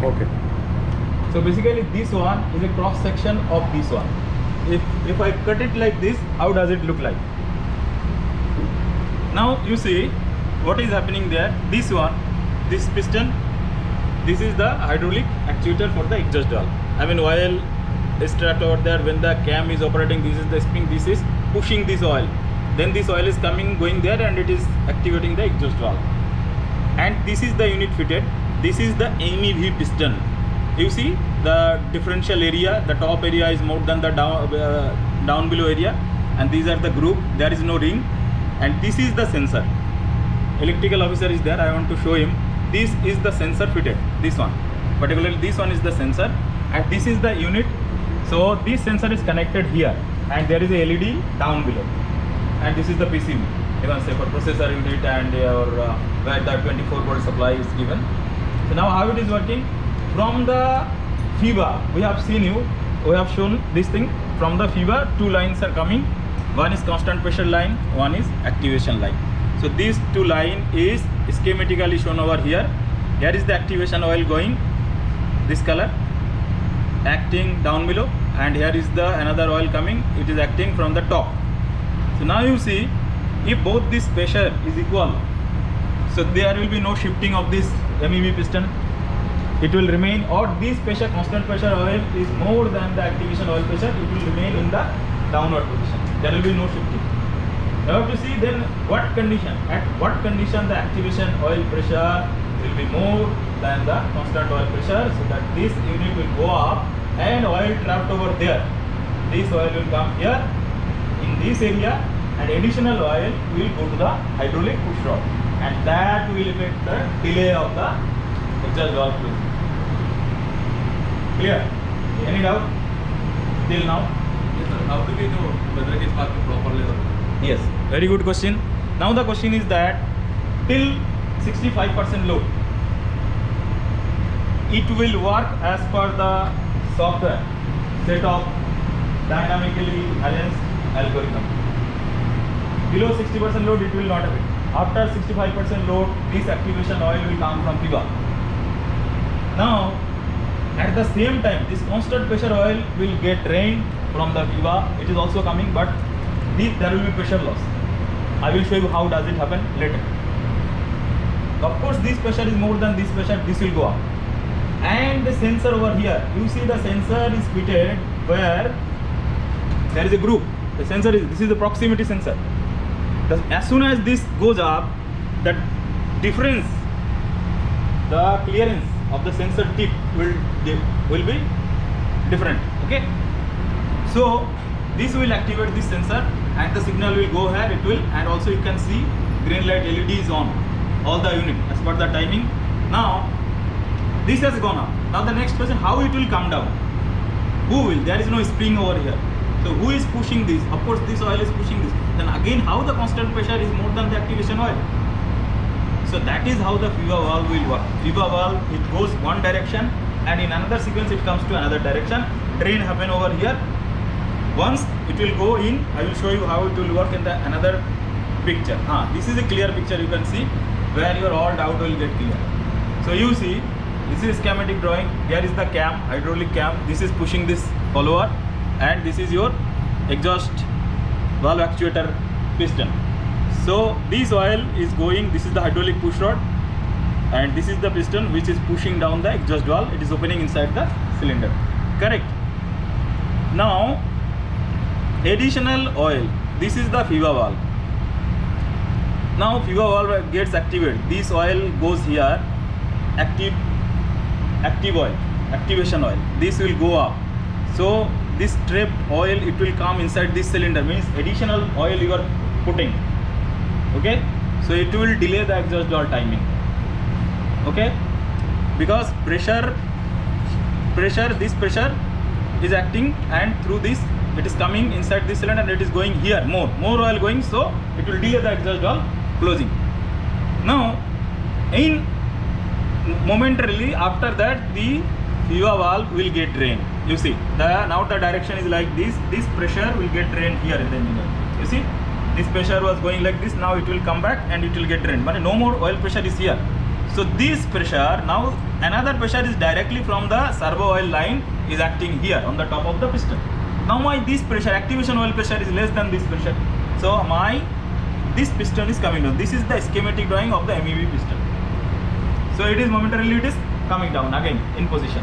Okay. So basically this one is a cross section of this one. If I cut it like this, how does it look like? Now you see what is happening there. This one, this piston, this is the hydraulic actuator for the exhaust valve. I mean, oil is trapped over there. When the cam is operating, this is the spring, this is pushing this oil. Then this oil is going there and it is activating the exhaust valve. And this is the unit fitted. This is the MEV piston. You see the differential area, the top area is more than the down below area, and these are the group. There is no ring, and this is the sensor. Electrical officer is there. I want to show him. This is the sensor fitted. This one, particularly this one is the sensor, and this is the unit. So this sensor is connected here, and there is a LED down below, and this is the PCB. You can say for processor unit and where the 24 volt supply is given. So now how it is working? From the FIVA, we have shown this thing. From the FIVA, two lines are coming. One is constant pressure line, one is activation line. So these two line is schematically shown over here. Here is the activation oil going, this color, acting down below, and here is the another oil coming, it is acting from the top. So now you see, if both this pressure is equal, so there will be no shifting of this MEV piston. It will remain, or this pressure, constant pressure oil is more than the activation oil pressure, it will remain in the downward position. There will be no shifting. Now to see then what condition, at what condition the activation oil pressure will be more than the constant oil pressure, so that this unit will go up and oil trapped over there. This oil will come here in this area, and additional oil will go to the hydraulic push rod, and that will affect the delay of the exhaust valve closing. Clear? Any doubt till now? Yes, sir. How do we know whether it is working properly or not? Yes, very good question. Now the question is that till 65% load, it will work as per the software set of dynamically balanced algorithm. Below 60% load, it will not affect. After 65% load, this activation oil will come from FIVA. Now, at the same time, this constant pressure oil will get drained from the FIVA. It is also coming, but there will be pressure loss. I will show you how does it happen later. Of course, this pressure is more than this pressure, this will go up. And the sensor over here, you see the sensor is fitted where there is a group. The sensor is, this is the proximity sensor. As soon as this goes up, the difference, the clearance of the sensor tip will be different. Okay, so this will activate this sensor, and the signal will go here. It will, and also you can see green light LED is on all the unit as per the timing. Now this has gone up. Now the next question, how it will come down? Who will? There is no spring over here. So who is pushing this? Of course this oil is pushing this. Then again, how the constant pressure is more than the activation oil? So that is how the FIVA valve will work. FIVA valve, it goes one direction, and in another sequence it comes to another direction. Drain happen over here. Once it will go in, I will show you how it will work in the another picture. This is a clear picture, you can see where your all doubt will get clear. So you see, this is schematic drawing. Here is the cam, hydraulic cam. This is pushing this follower, and this is your exhaust valve actuator piston. So this oil is going, this is the hydraulic push rod, and this is the piston which is pushing down the exhaust valve. It is opening inside the cylinder. Correct? Now additional oil, this is the FIVA valve. Now FIVA valve gets activated. This oil goes here, active oil, activation oil. This will go up. So this trapped oil, it will come inside this cylinder, means additional oil you are putting. Okay, so it will delay the exhaust valve timing. Okay, because this pressure is acting, and through this it is coming inside this cylinder, and it is going here, more oil going, so it will delay the exhaust valve closing. Now in momentarily after that, the FIVA valve will get drained. You see, now the direction is like this. This pressure will get drained here in the engine. You see, this pressure was going like this. Now it will come back and it will get drained. But no more oil pressure is here. So this pressure, now another pressure is directly from the servo oil line is acting here on the top of the piston. Now this pressure, activation oil pressure is less than this pressure. So this piston is coming down. This is the schematic drawing of the MEB piston. So it is momentarily coming down again in position.